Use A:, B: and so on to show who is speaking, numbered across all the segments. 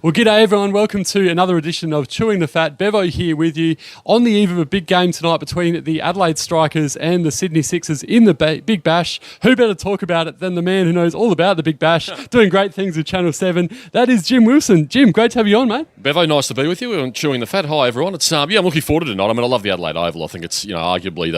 A: Well, g'day everyone. Welcome to another edition of Chewing the Fat. Bevo here with you on the eve of a big game tonight between the Adelaide Strikers and the Sydney Sixers in the Big Bash. Who better talk about it than the man who knows all about the Big Bash, doing great things with Channel 7. That is Jim Wilson. Jim, great to have you on, mate.
B: Bevo, nice to be with you on Chewing the Fat. Hi, everyone. It's I'm looking forward to tonight. I mean, I love the Adelaide Oval. I think it's arguably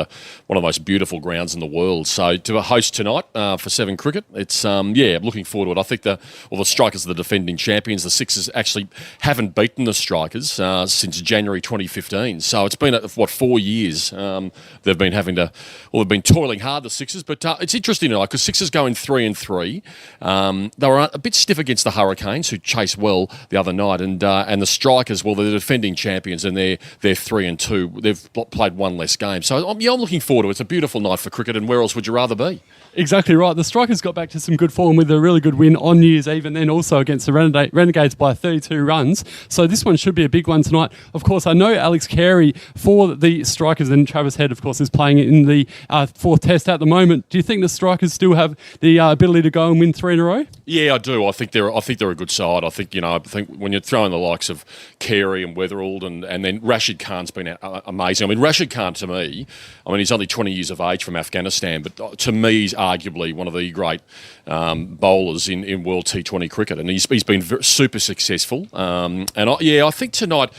B: one of the most beautiful grounds in the world. So to host tonight for 7 cricket, it's looking forward to it. I think the Strikers are the defending champions. The Sixers actually haven't beaten the Strikers since January 2015. So it's been 4 years they've been toiling hard, the Sixers. But it's interesting tonight because Sixers going 3-3. They were a bit stiff against the Hurricanes, who chased well the other night, and the Strikers, well, they're the defending champions, and they're 3-2. They've played one less game. So I'm looking forward to it. It's a beautiful night for cricket, and where else would you rather be?
A: Exactly right. The Strikers got back to some good form with a really good win on New Year's Eve, and then also against the Renegades by 32 runs. So this one should be a big one tonight. Of course, I know Alex Carey for the Strikers, and Travis Head, of course, is playing in the 4th Test at the moment. Do you think the Strikers still have the ability to go and win 3 in a row?
B: Yeah, I do. I think they're a good side. I think when you're throwing the likes of Carey and Weatherald and then Rashid Khan's been amazing. I mean, Rashid Khan, to me, he's only 20 years of age from Afghanistan, but to me, he's arguably one of the great bowlers in World T20 cricket, and he's been super successful. I think tonight,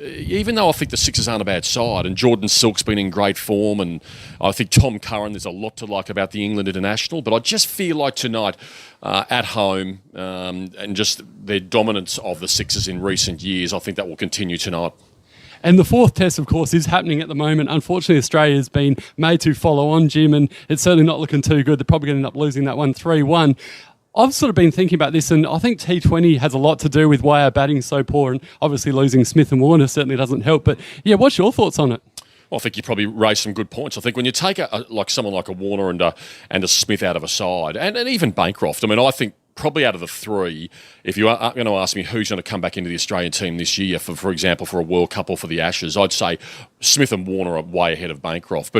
B: even though I think the Sixers aren't a bad side, and Jordan Silk's been in great form, and I think Tom Curran, there's a lot to like about the England international, but I just feel like tonight at home and just their dominance of the Sixers in recent years, I think that will continue tonight.
A: And the 4th Test, of course, is happening at the moment. Unfortunately, Australia has been made to follow on, Jim, and it's certainly not looking too good. They're probably going to end up losing that one 3-1. I've sort of been thinking about this, and I think T20 has a lot to do with why our batting's so poor, and obviously losing Smith and Warner certainly doesn't help. But, yeah, what's your thoughts on it?
B: Well, I think you probably raised some good points. I think when you take someone like a Warner and a Smith out of a side, and even Bancroft, I think probably out of the 3, if you are going to ask me who's going to come back into the Australian team this year, for example, for a World Cup or for the Ashes, I'd say Smith and Warner are way ahead of Bancroft.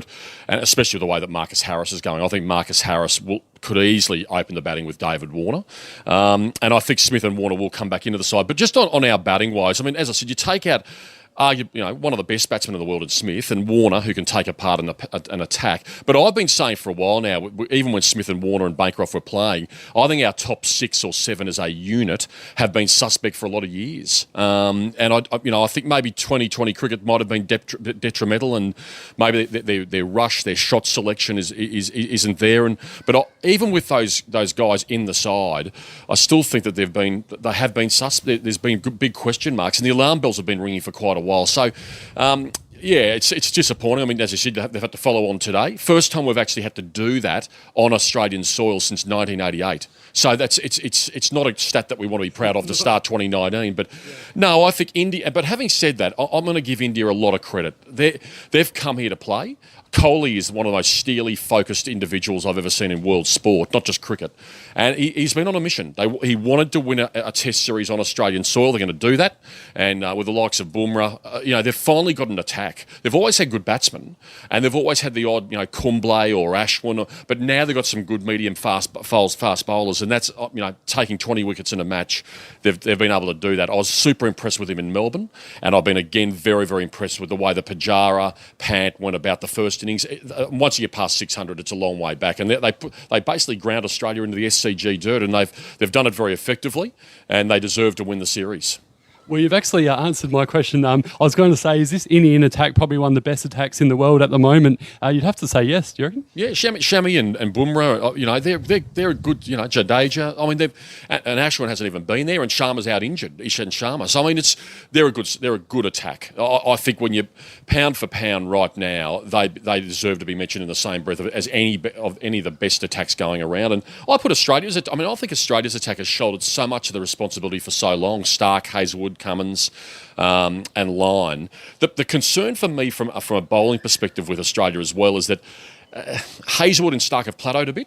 B: And especially with the way that Marcus Harris is going, I think Marcus Harris could easily open the batting with David Warner. And I think Smith and Warner will come back into the side. But just on our batting-wise, as I said, you take out one of the best batsmen in the world in Smith, and Warner, who can take apart an attack. But I've been saying for a while now, even when Smith and Warner and Bancroft were playing, I think our top 6 or 7 as a unit have been suspect for a lot of years. And I think maybe 2020 cricket might have been detrimental, and maybe their rush, their shot selection isn't there. But even with those guys in the side, I still think that they have been suspect. There's been big question marks, and the alarm bells have been ringing for quite a while. So, it's disappointing. As you said, they've had to follow on today. First time we've actually had to do that on Australian soil since 1988. So it's not a stat that we want to be proud of to start 2019. But no, I think India. But having said that, I'm going to give India a lot of credit. They've come here to play. Kohli is one of the most steely, focused individuals I've ever seen in world sport, not just cricket. And he's been on a mission. He wanted to win a Test series on Australian soil. They're going to do that. And with the likes of Bumrah, they've finally got an attack. They've always had good batsmen, and they've always had the odd, Kumble or Ashwin. But now they've got some good medium fast bowlers, and that's taking 20 wickets in a match. They've been able to do that. I was super impressed with him in Melbourne, and I've been again very, very impressed with the way the Pujara, Pant went about the first innings. Once you get past 600, it's a long way back, and they basically ground Australia into the SCG dirt, and they've done it very effectively, and they deserve to win the series.
A: Well, you've actually answered my question. I was going to say, is this Indian attack probably one of the best attacks in the world at the moment? You'd have to say yes, do you reckon?
B: Yeah, Shami and Bumrah, they're good, Jadeja. And Ashwin hasn't even been there, and Sharma's out injured, Ishan Sharma. So, they're a good attack. I think when you pound for pound right now, they deserve to be mentioned in the same breath as any of the best attacks going around. And I put Australia's, I think Australia's attack has shouldered so much of the responsibility for so long. Stark, Hazelwood, Cummins, and Lyon. The concern for me from a bowling perspective with Australia as well is that Hazelwood and Stark have plateaued a bit.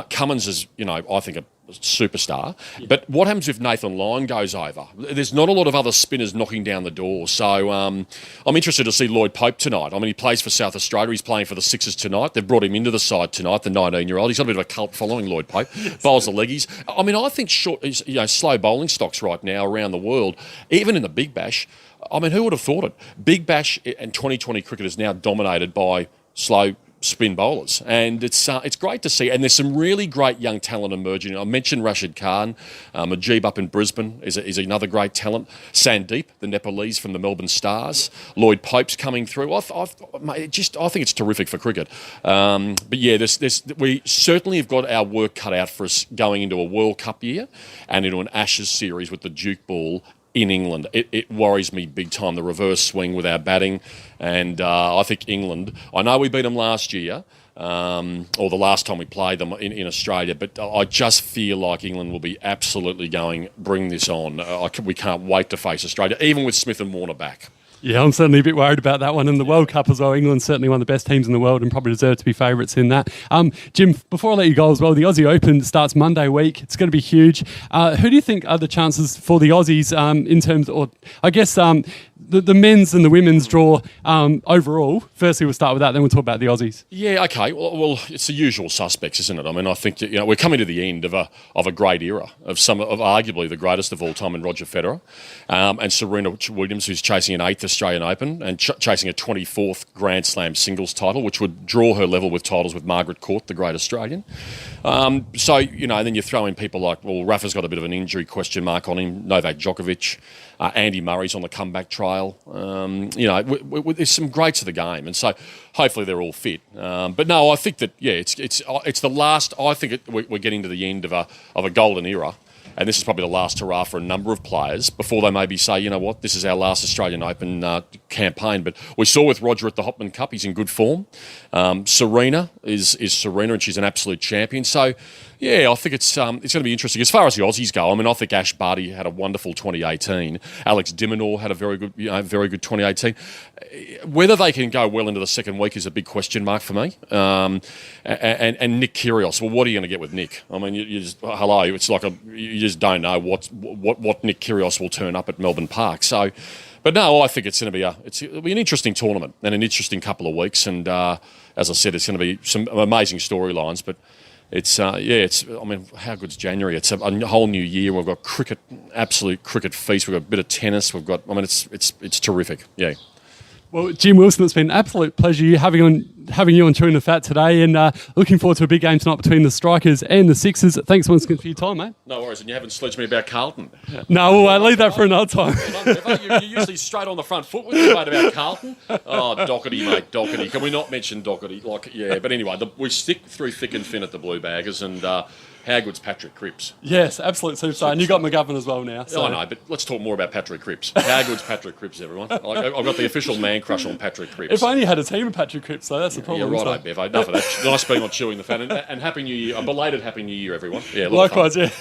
B: Cummins is, I think, superstar. But what happens if Nathan Lyon goes over? There's not a lot of other spinners knocking down the door. So I'm interested to see Lloyd Pope tonight. I mean, he plays for South Australia. He's playing for the Sixers tonight. They've brought him into the side tonight, the 19-year-old. He's got a bit of a cult following, Lloyd Pope. Bowls the leggies. I mean, I think slow bowling stocks right now around the world, even in the Big Bash, I mean, who would have thought it? Big Bash and 2020 cricket is now dominated by slow spin bowlers, and it's great to see. And there's some really great young talent emerging. I mentioned Rashid Khan, Majib up in Brisbane is another great talent. Sandeep, the Nepalese from the Melbourne Stars. Lloyd Pope's coming through. I think it's terrific for cricket. But yeah, we certainly have got our work cut out for us going into a World Cup year and into an Ashes series with the Duke ball in England. It worries me big time, the reverse swing with our batting. And I think England, I know we beat them last year, or the last time we played them in Australia, but I just feel like England will be absolutely bring this on. We can't wait to face Australia, even with Smith and Warner back.
A: Yeah, I'm certainly a bit worried about that one. In the World Cup as well, England's certainly one of the best teams in the world and probably deserve to be favourites in that. Jim, before I let you go as well, the Aussie Open starts Monday week. It's going to be huge. Who do you think are the chances for the Aussies in terms, or I guess the men's and the women's draw overall? Firstly, we'll start with that, then we'll talk about the Aussies.
B: Yeah, okay. Well, it's the usual suspects, isn't it? I mean, I think that, we're coming to the end of a great era of arguably the greatest of all time in Roger Federer, and Serena Williams, who's chasing an 8th Australian Open and chasing a 24th Grand Slam singles title, which would draw her level with titles with Margaret Court, the great Australian. So, then you throw in people like, well, Rafa's got a bit of an injury question mark on him, Novak Djokovic, Andy Murray's on the comeback trail. There's some greats of the game, and so hopefully they're all fit. But no, I think that, it's the last, I think we're getting to the end of a golden era. And this is probably the last hurrah for a number of players before they maybe say, you know what, this is our last Australian Open campaign. But we saw with Roger at the Hopman Cup, he's in good form. Serena is Serena, and she's an absolute champion. So, yeah, I think it's going to be interesting. As far as the Aussies go, I mean, I think Ash Barty had a wonderful 2018. Alex Diminor had a very good 2018. Whether they can go well into the second week is a big question mark for me. And Nick Kyrgios, well, what are you going to get with Nick? I mean, you just, hello, it's like you just don't know what Nick Kyrgios will turn up at Melbourne Park. So, but no, I think it'll be an interesting tournament and an interesting couple of weeks. And as I said, it's going to be some amazing storylines. But how good's January? It's a whole new year. We've got cricket, absolute cricket feast. We've got a bit of tennis. It's terrific. Yeah.
A: Well, Jim Wilson, it's been an absolute pleasure having you on Chewing the Fat today, and looking forward to a big game tonight between the Strikers and the Sixers. Thanks once again for your time, mate.
B: No worries, and you haven't sledged me about Carlton.
A: No, we'll leave that for another time.
B: You're usually straight on the front foot with me, mate, about Carlton. Oh, Doherty, mate, Doherty. Can we not mention Doherty? But anyway, we stick through thick and thin at the Blue Baggers, and how good's Patrick Cripps?
A: Yes, absolute superstar. And you got McGovern as well now. So.
B: I know, but let's talk more about Patrick Cripps. How good's Patrick Cripps, everyone? I've got the official man crush on Patrick Cripps.
A: If I only had a team of Patrick Cripps, though, that's the problem.
B: Yeah, right, Bevo. Enough of that. Nice being on Chewing the Fat, and Happy New Year. A belated Happy New Year, everyone. Yeah,
A: likewise, yeah.